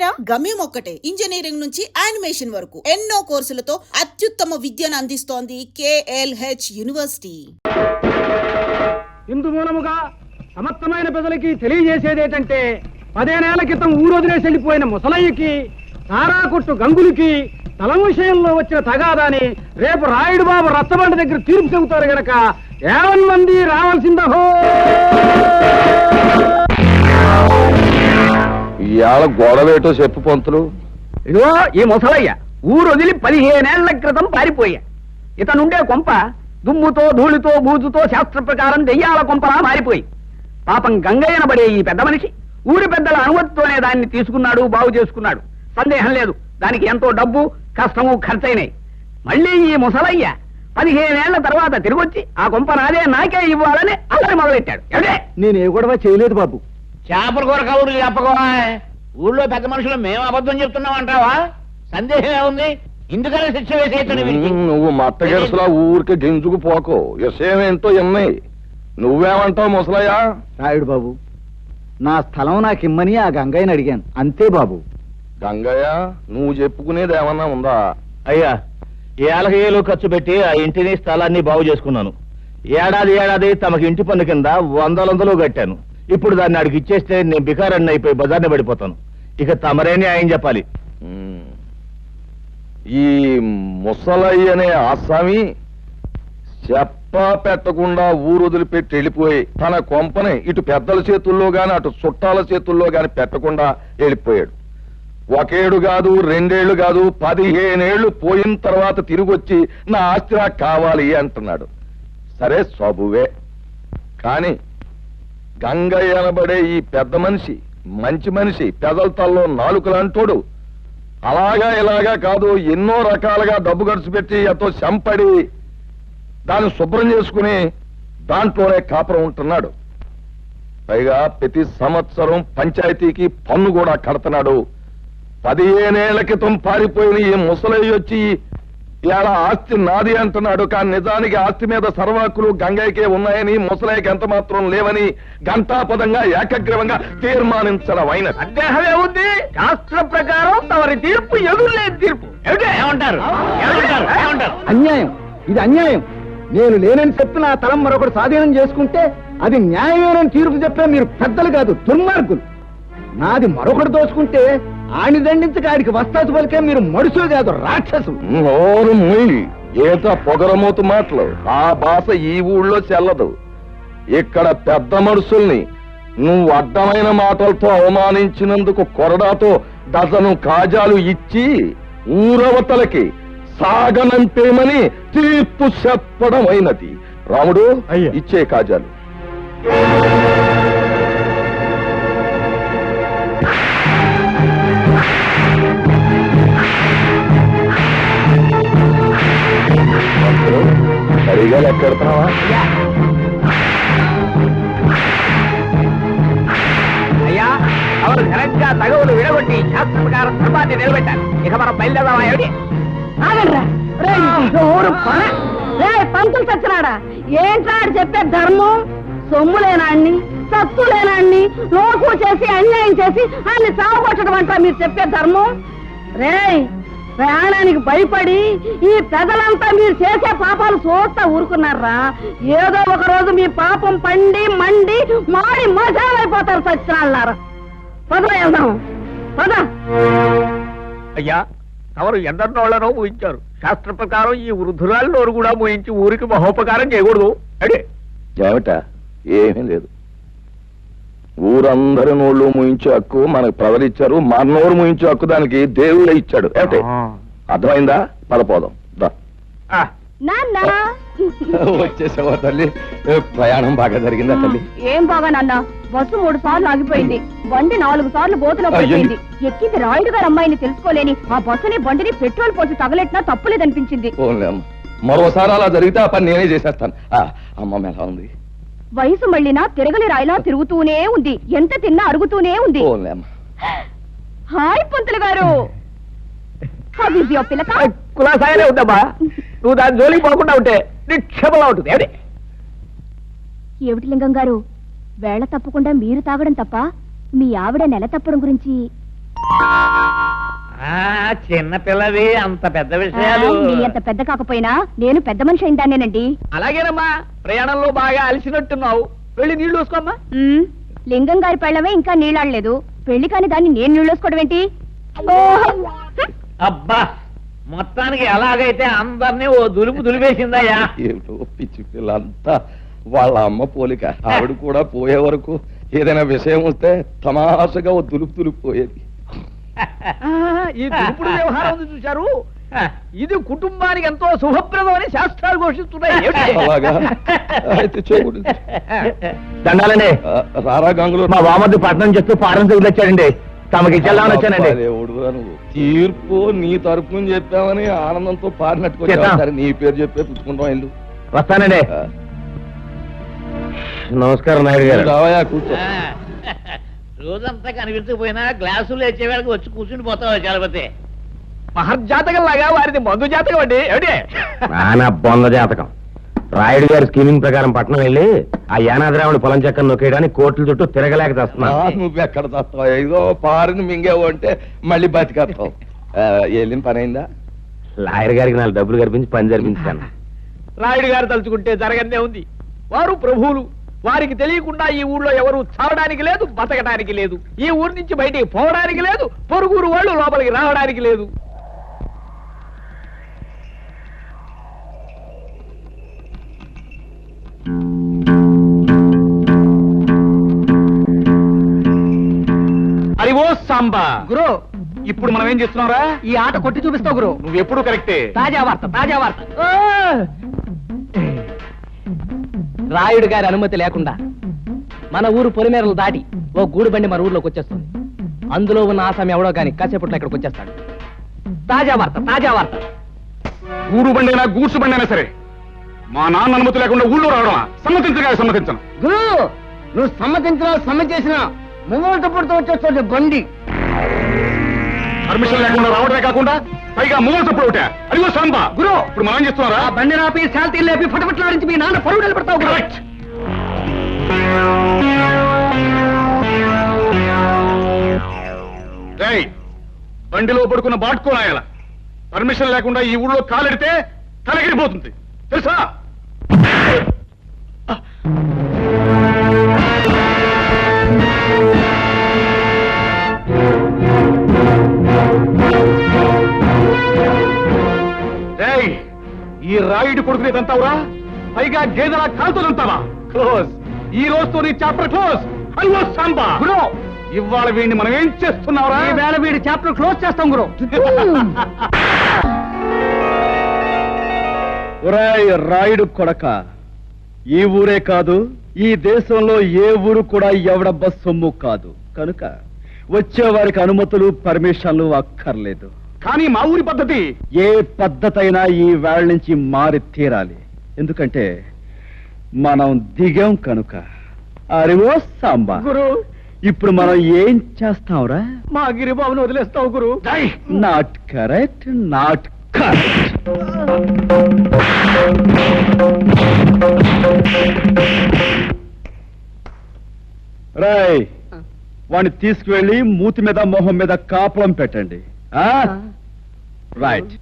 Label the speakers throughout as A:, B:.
A: ఇంతేరా? గమ్యం ఒక్కటే, ఇంజనీరింగ్ నుంచి యానిమేషన్ వరకు ఎన్నో కోర్సులతో అత్యుత్తమ విద్యను అందిస్తోంది KLH యూనివర్సిటీ.
B: ఇందు మూలముగా సమర్థమైన ప్రజలకి తెలియజేసేదేంటంటే 10 ఏళ్ల క్రితం ఊరొదిలేసి వెళ్ళిపోయిన ముసలయ్యకి, సారా కొట్టు గంగులకి తల విషయంలో వచ్చిన తగాదాని రేపు రాయుడు బాబు రచ్చబండ దగ్గర తీర్పు చెబుతారు గనక 50 మంది రావాల్సిందహో.
C: ఇవాళ గొడవేటో చెప్పు పంతులు.
B: ఇదిగో ఈ ముసలయ్య ఊరు వదిలి 15 ఏళ్ల క్రితం పారిపోయా. ఇతనుండే కొంప దుమ్ముతో ధూళితో బూజుతో శాస్త్ర ప్రకారం దెయ్యాల కొంపలా మారిపోయి పాపం గంగయ్యనబడే ఈ పెద్ద మనిషి ఊరి పెద్దల అనుమతితోనే దాన్ని తీసుకున్నాడు, బాగు చేసుకున్నాడు. సందేహం లేదు, దానికి ఎంతో డబ్బు కష్టము ఖర్చయినాయి. మళ్ళీ ఈ ముసలయ్య 15 ఏళ్ల తర్వాత తిరిగొచ్చి ఆ కొంప నాదే, నాకే ఇవ్వాలని అల్లరి మొదలెట్టాడు.
D: నేనే గొడవ చేయలేదు బాబు.
E: చేపల కూర కౌరు చెప్పకోవా. ఊళ్ళో పెద్ద మనుషులు మేము అబద్ధం చెప్తున్నాం అంటావా? సందేహం ఏముంది? ఇందుకనే శిక్ష వేసేయచ్చు.
C: నువ్వు మట్టగెరసలా ఊరికి గింజుకు పోకో. విషయమేంటో ఎన్నాయి. నువ్వేమంటావు ముసలయ్యా?
D: రాయుడు బాబు, నా స్థలం నాకిమ్మని ఆ గంగయ్యని అడిగాను, అంతే బాబు.
C: గంగయ్య, నువ్వు చెప్పుకునేది ఏమన్నా ఉందా?
F: అయ్యా, ఏళ్ళకి ఏళ్ళు ఖర్చు పెట్టి ఆ ఇంటిని స్థలాన్ని బాగు చేసుకున్నాను. ఏడాది తమకి ఇంటి పన్ను కింద 100 కట్టాను. ఇప్పుడు దాన్ని అడిగి ఇచ్చేస్తే నేను బికారాన్ని అయిపోయి బజార్ని పడిపోతాను. ఇక తమరేనే ఆయన చెప్పాలి.
C: ఈ ముసలయ్య అనే ఆసామి చెప్పా పెట్టకుండా ఊరు వదిలిపెట్టి వెళ్ళిపోయి తన కొంపని ఇటు పెద్దల చేతుల్లో గాని అటు చుట్టాల చేతుల్లో గాని పెట్టకుండా వెళ్ళిపోయాడు. 1 ఏడు కాదు, 2 ఏళ్లు కాదు, 15 ఏళ్లు పోయిన తర్వాత తిరిగొచ్చి నా ఆస్తి నాకు కావాలి అంటున్నాడు. సరే సబువే, కాని గంగయ్య అనబడే ఈ పెద్ద మనిషి మంచి మనిషి, పెదల తల్లో నాలుకలంటోడు. అలాగా ఇలాగా కాదు, ఎన్నో రకాలుగా డబ్బు ఖర్చు పెట్టి ఎంతో శంపడి దాన్ని శుభ్రం చేసుకుని దాంట్లోనే కాపురం ఉంటున్నాడు. పైగా ప్రతి సంవత్సరం పంచాయతీకి పన్ను కూడా కడుతున్నాడు. 15 ఏళ్ల క్రితం పారిపోయిన ఈ ముసలయ్య వచ్చి ఇలా ఆస్తి నాది అంటున్నాడు. కానీ నిజానికి ఆస్తి మీద సర్వాకులు గంగయ్యకే ఉన్నాయని, ముసలయ్యకి ఎంత మాత్రం లేవని ఘంటాపదంగా ఏకగ్రీవంగా తీర్మానించడం అయిన.
B: సందేహమే ఉంది. శాస్త్ర ప్రకారం తమరి తీర్పు ఎదురులేని తీర్పు.
E: ఏమంటారు?
D: అన్యాయం, ఇది అన్యాయం. నేను లేనని చెప్పి నా తలం మరొకటి స్వాధీనం చేసుకుంటే అది న్యాయమేనని తీర్పు చెప్పే మీరు పెద్దలు కాదు, దుర్మార్గులు. నాది మరొకటి దోచుకుంటే ఆని దండించక ఆడికి వస్తాసు పలికే మీరు మనుషులు కాదు, రాక్షసులు.
C: నోరు మూయి, ఏత పొగరమూతు మాటలు. ఆ భాష ఈ ఊళ్ళో చెల్లదు. ఇక్కడ పెద్ద మనుషుల్ని నువ్వు అడ్డమైన మాటలతో అవమానించినందుకు కొరడాతో డజను కాజాలు ఇచ్చి ఊరవతలకి సాగనంపేమని తీర్పు చెప్పడం అయినది. రాముడు, ఇచ్చే కాజాలు. సరిగా లెక్కెడుతున్నావా?
B: అయ్యా, అవరు ఘనంగా తగవులు విడగొట్టి శాస్త్ర ప్రకారం ధర్మాన్ని నిలబెట్టారు. ఇక మనం బయలుదేరామా? ఏమిటి
G: పంతులు సచ్చినాడా? ఏంటాడు చెప్పే ధర్మం? సొమ్ము లేనాన్ని, సత్తు లేనాన్ని లోకు చేసి అన్యాయం చేసి అన్ని సాగుకొట్టడం అంటా మీరు చెప్పే ధర్మం? ప్రాణానికి భయపడి ఈ పెదలంతా మీరు చేసే పాపాలు చూస్తా ఊరుకున్నారా? ఏదో ఒక రోజు మీ పాపం పండి మండి మాడి మజాలైపోతారు సచ్చినాళ్ళారా. పద వెళ్దాం, పద.
B: అయ్యా, ఎవరు ఎందరినోళ్లనో ఊహించారు. శాస్త్ర ప్రకారం ఈ వృద్ధురాళ్ళనోరు కూడా మోయించి ఊరికి మహోపకారం చేయకూడదు. అడే
C: ఏమిట? ఏమీ లేదు. ఊరందరి నోళ్ళు ముయించే హక్కు మనకు ప్రవరించారు. మన నోరు ముయించే హక్కు దానికి దేవుడే ఇచ్చాడు. ఏమిటి? అర్థమైందా? పదపోదాం. వచ్చేసావా తల్లి? ప్రయాణం బాగా జరిగిందా తల్లి?
G: ఏం బాగా నాన్న, బస్సు 3 సార్లు ఆగిపోయింది. బండి 4 సార్లు బోతులో పడిపోయింది. ఎక్కింది రాయుడు గారు అమ్మాయిని తెలుసుకోలేని ఆ బస్సుని బండిని పెట్రోల్ పోసి తగలెట్టినా తప్పులేదనిపించింది.
C: మరోసారి అలా జరిగితే ఆ పని నేనే చేసేస్తాను. అమ్మ ఎలా ఉంది?
G: వయసు మళ్ళినా తిరగలి రాయిలా తిరుగుతూనే ఉంది. ఎంత తిన్నా అరుగుతూనే ఉంది. హాయ్ పంతులు గారు.
B: కులాసాయనే ఉందమ్మా. నువ్వు దాని జోలికి పోకుండా ఉంటే నిక్షేపంగా ఉంటుంది.
G: ఏమిటి లింగం గారు, వేళ తప్పకుండా మీరు తాగడం తప్ప మీ ఆవిడ నెల తప్పడం గురించి
E: చిన్న పిల్లవి అంత పెద్ద విషయాలు
H: నీ అంత పెద్ద కాకపోయినా నేను పెద్ద మనిషి అయిందానేనండి.
B: అలాగేనమ్మా, ప్రయాణంలో బాగా అలసినట్టున్నావు, వెళ్ళి నీళ్లు వేసుకోమ్మా.
H: లింగం గారి పెళ్ళమే ఇంకా నీళ్ళాడలేదు, పెళ్లి కాని దాన్ని నేను నీళ్ళోసుకోవడం ఏంటి?
E: అబ్బా, మొత్తానికి ఎలాగైతే అందరినీ ఓ దులుపు దులిపేసిందయ్యా.
C: ఏమిటో పిచ్చి పిల్లంతా వాళ్ళ అమ్మ పోలిక. ఆవిడ కూడా పోయే వరకు ఏదైనా విషయం వస్తే తమాషగా ఓ దులుపు పోయేది.
B: ఈ దురుపుడు వ్యవహారం ఉంది చూశారు, ఇది కుటుంబానికి ఎంతో శుభప్రదం అని శాస్త్రాలు ఘోషిస్తున్నాయి.
C: అలాగా అయితే చేయకూడదు.
F: దండాలండి.
C: రారా గంగులు,
F: మా వామద్దు పట్నం చెప్తూ పారం వచ్చాడండి, తమకి ఇచ్చేద్దామని వచ్చానండి.
C: నువ్వు తీర్పు నీ తరపున చెప్పామని ఆనందంతో పారినట్టుకు సరే, నీ పేరు చెప్పే పుచ్చుకుంటాం ఇల్లు.
F: వస్తానండి. నమస్కారం నాయుడు గారు.
C: రావయా, కూర్చో.
E: రోజంతా కనిపించకపోయినా గ్లాసులు లేచే వేళకి వచ్చి కూర్చుని పోతావు చలపతి.
B: మహర్జాతకం లాగా వారిది మందు జాతకం అండి. ఏమిటి
F: నానా బొంద జాతకం. రాయుడు గారి స్కీమింగ్ ప్రకారం పట్నం వెళ్ళి ఆ యానాద్రావుడి పొలం చక్కని నొక్కేయడానికి కోట్ల చుట్టూ తిరగలేక తెస్తున్నా.
C: నువ్వు ఎక్కడ తస్తావు? ఏదో పారిని మింగేవు అంటే మళ్ళీ బతికేస్తావు. వెళ్ళిన పని అయిందా?
F: లాయర్ గారికి 4 డబ్బులు కనిపించి పని జరిపించాను.
B: రాయుడు గారు తలుచుకుంటే జరగనే ఉంది. వారు ప్రభువులు, వారికి తెలియకుండా ఈ ఊళ్ళో ఎవరు చావడానికి లేదు, బతకడానికి లేదు, ఈ ఊరి నుంచి బయటికి పోవడానికి లేదు, పొరుగురు వాళ్ళు లోపలికి రావడానికి లేదు.
F: అరి ఓ సాంబా
B: గురు, ఇప్పుడు మనం ఏం చేస్తున్నారా? ఈ ఆట కొట్టి చూపిస్తావు గురు.
F: నువ్వు ఎప్పుడు కరెక్టే.
B: తాజా వార్త, తాజా వార్త. రాయుడు గారి అనుమతి లేకుండా మన ఊరు పొలిమేరలు దాటి ఓ గూడు బండి మన ఊర్లోకి వచ్చేస్తుంది. అందులో ఉన్న ఆసామి ఎవడో గాని కాసేపట్లో ఇక్కడికి వచ్చేస్తాడు. తాజా వార్త, తాజా వార్త.
I: ఊరు బండైనా గూడ్సు బండైనా సరే మా నాన్న అనుమతి లేకుండా ఊళ్ళో రావడమా? సమ్మతించను.
D: గురు, నువ్వు సమ్మతించినా ముంగోళ్ళతో పుడుతూ వచ్చేస్తుంది బండి.
I: పర్మిషన్ లేకుండా రావడమే కాకుండా పైగా మూగలు తప్పుడు ఒకటే. అదిగో సాంబా గురు, ఇప్పుడు మనం చేస్తున్నారా?
B: బండి నాపి శాంతి లేపి ఫటఫట్లాడించి మీ నాన్న పరువు నిలబడతావు.
I: కరెక్ట్. బండిలో పడుకున్న బాటుకోనాయాల పర్మిషన్ లేకుండా ఈ ఊళ్ళో కాలెడితే తలగిరిపోతుంది తెలుసా? ఈ రాయుడు కొడుకునేదంతావురా, పైగా గేదెలా కాలుతోదంతావా? క్లోజ్. ఈ రోజుతో నీ చాప్టర్ క్లోజ్. అయ్యో సాంబా గురు, ఇవాళ వీడిని మనం ఏం చేస్తున్నావురా?
B: ఈ వేళ వీడి చాప్టర్ క్లోజ్ చేస్తాం గురు.
D: రాయుడు కొడక, ఈ ఊరే కాదు, ఈ దేశంలో ఏ ఊరు కూడా ఎవడబ్బ సొమ్ము కాదు. కనుక వచ్చే వారికి అనుమతులు పర్మిషన్లు అక్కర్లేదు.
I: కానీ మా ఊరి పద్ధతి
D: ఏ పద్ధతి అయినా ఈ వేళ నుంచి మారి తీరాలి. ఎందుకంటే మనం దిగాం కనుక. అరివో సాంబా
B: గురు,
D: ఇప్పుడు మనం ఏం చేస్తాంరా?
B: మా గిరిబాబును వదిలేస్తావు గురు.
D: Not correct, not correct. రాయ్, వాడిని తీసుకువెళ్ళి మూతి మీద మొహం మీద కాపులం పెట్టండి. రైట్.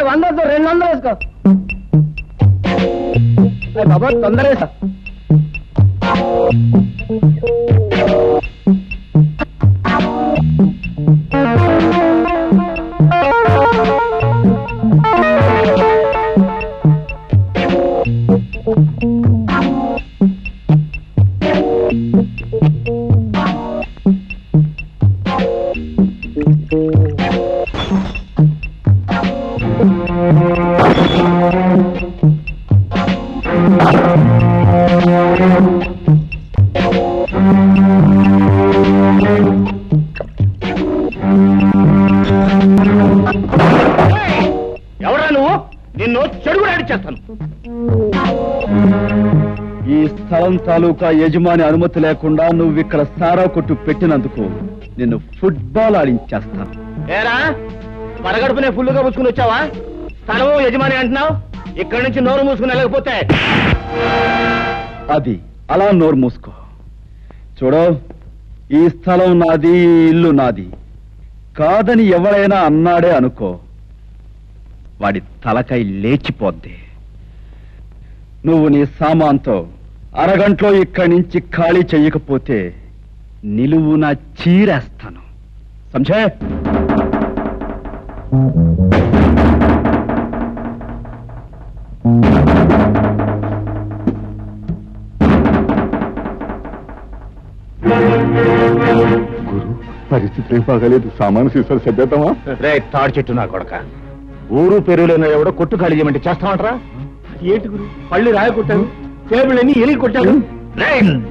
B: 100 200 వేసుకో బాబా, తొందర వేసా.
F: ఎవరా నువ్వు? నిన్ను చెడుగు చేస్తాను.
D: ఈ స్థలం తాలూకా యజమాని అనుమతి లేకుండా నువ్వు ఇక్కడ సారా కొట్టు పెట్టినందుకు నిన్ను ఫుట్బాల్ ఆడించేస్తాను.
F: ఏరా, పరగడుపునే ఫుల్లుగా పుచ్చుకుని వచ్చావా? స్థలము యజమాని అంటున్నావు, ఇక్కడి నుంచి నోరు మూసుకుని వెళ్ళకపోతే
D: అది అలా నోరు మూసుకో. చూడు, ఈ స్థలం నాది, ఈ ఇల్లు నాది.
B: కాదని ఎవరైనా అన్నాడే అనుకో, వాడి తలకై లేచిపోద్ది. నువ్వు నీ సామాన్తో అరగంటలో ఇక్కడి నుంచి ఖాళీ చెయ్యకపోతే నిలువున చీరేస్తాను. సంజయ్,
I: గురు, పరిస్థితి ఏం బాగాలేదు. సామాను సీసాలు సర్దేద్దామా?
F: రే తాడి చెట్టు నా కొడక, ఊరు పెరుగులేని ఎవడో కొట్టు ఖాళీ చేయమంటే చేస్తామంటారా?
D: ఏంటి గురు, పళ్ళు రాయ కొట్టాను, టేబుల్ అన్ని ఎలిగి కొట్టాను.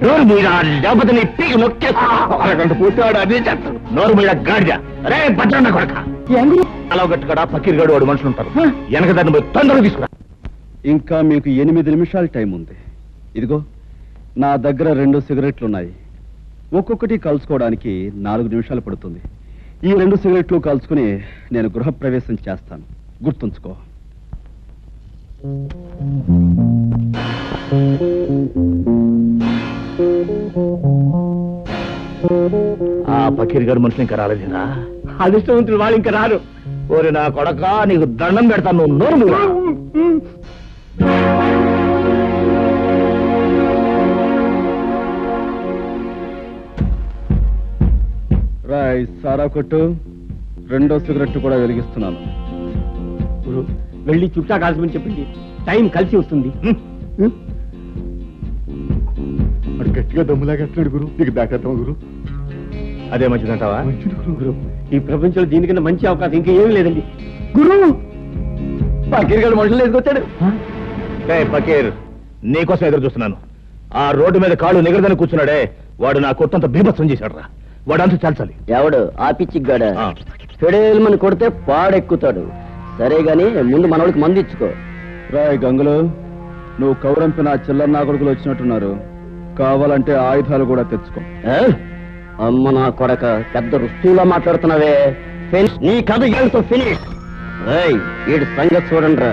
F: నోరు మీరా, లేకపోతే నీ పీకి నొక్కేస్తా.
I: అరగంట పూర్తి ఆడు అదే చేస్తాడు.
F: నోరు మీద గాడిద. రే భద్రన్న కొడక, అలా గట్టుకడా పకీర్గాడు వాడు మనుషులు ఉంటారు. వెనక దాన్ని పోయి తొందరగా తీసుకురా.
B: ఇంకా మీకు 8 నిమిషాలు టైం ఉంది. ఇదిగో నా దగ్గర 2 సిగరెట్లున్నాయి. ఒక్కొక్కటి కలుసుకోవడానికి 4 నిమిషాలు పడుతుంది. ఈ 2 సిగరెట్లు కలుసుకుని నేను గృహప్రవేశం చేస్తాను, గుర్తుంచుకో.
F: ఆ పకీర్ గారు మనుషులు ఇంకా రాలేదురా.
D: అదృష్టవంతులు వాళ్ళు ఇంకా రారు.
F: ఓరి నా కొడక, నీకు దండం పెడతాను. నువ్వు నోరు మూయరా.
B: రాయ్ సారా కొట్టు, 2వ సిగరెట్ కూడా వెలిగిస్తున్నాను.
D: గురు, వెళ్ళి చుట్టా కాల్చమని చెప్పింది. టైం కలిసి వస్తుంది.
I: వాడు గట్టిగా దమ్ములాగా అంటున్నాడు గురు. నీకు దాటేద్దాం గురు.
F: అదే మంచిదంటావా?
I: మంచిది గురు.
D: ఈ ప్రపంచంలో దీనికన్నా మంచి అవకాశం ఇంకా ఏమీ లేదండి. గురు, పకీర్ గారు మనుషులు ఎదుకొచ్చాడు.
F: రే పకీర్, నీకోసం ఎదురు చూస్తున్నాను. ఆ రోడ్డు మీద కాళ్ళు నిగరదని కూర్చున్నాడే, వాడు నా కొత్తంత బీభత్సం చేశాడు రా. వాడు అంతా చాల్చాలి.
J: ఎవడు ఆ పిచ్చిగాడ? ఫెడేల్మని కొడితే పాడెక్కుతాడు. సరే గాని ముందు మనోడికి మందు ఇచ్చుకో.
B: రాయ్ గంగులు, నువ్వు కౌరంపిన చిల్లర నా కొడుకులు వచ్చినట్టున్నారు. కావాలంటే ఆయుధాలు కూడా తెచ్చుకో.
J: అమ్మ నా కొడక, పెద్ద రుస్తువులా మాట్లాడుతున్నావే. నీ కథ ఏంటో ఫినిష్. వీడి సంగతి చూడండి రా.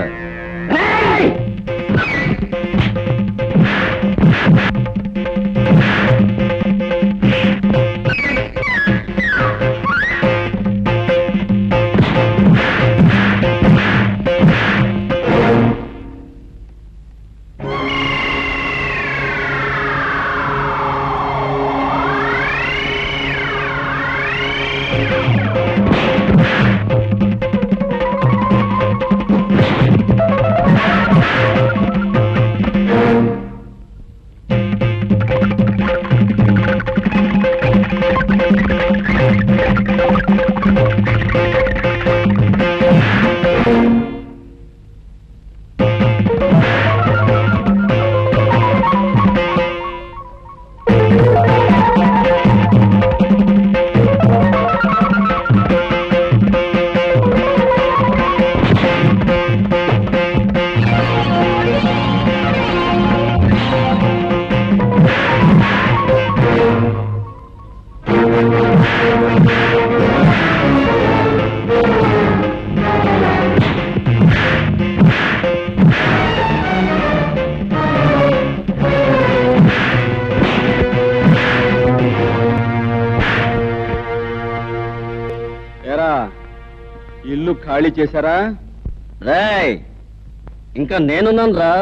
B: ఇల్లు ఖాళీ చేశారా?
J: రేయ్, ఇంకా నేనున్నాను రా.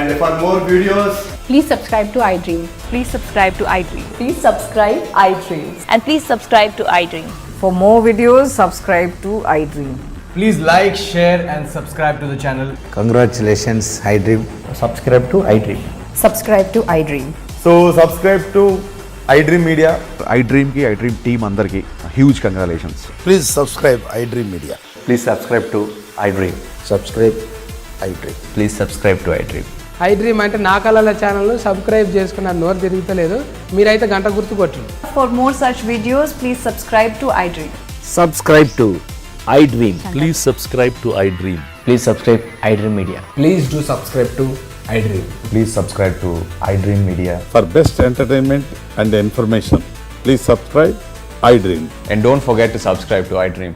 K: And for more videos,
H: Please subscribe to iDream. Please subscribe to iDream.
G: Please subscribe iDream.
H: And please subscribe to iDream.
G: For more videos, subscribe to iDream.
K: please like, share and subscribe to the channel.
L: Congratulations, iDream.
J: Subscribe to iDream.
G: Subscribe to iDream.
K: So subscribe to iDream Media.
I: iDream కి iDream team అందరికి huge congratulations.
L: Please subscribe iDream Media.
J: Please subscribe to iDream.
L: Subscribe iDream.
J: Please subscribe to iDream.
M: iDream అంటే నా కళల ఛానల్ను subscribe చేసుకున్నారు, నోరు తిరుగుతలేదు. మీరైతే గంట గుర్తు కొట్టు.
H: For more such videos, please subscribe to iDream.
J: Subscribe to iDream.
F: Please subscribe to iDream.
J: Please subscribe iDream Media.
K: Please do subscribe to iDream.
L: Please subscribe to iDream Media.
I: For best entertainment and information, please subscribe iDream.
L: And don't forget to subscribe to iDream.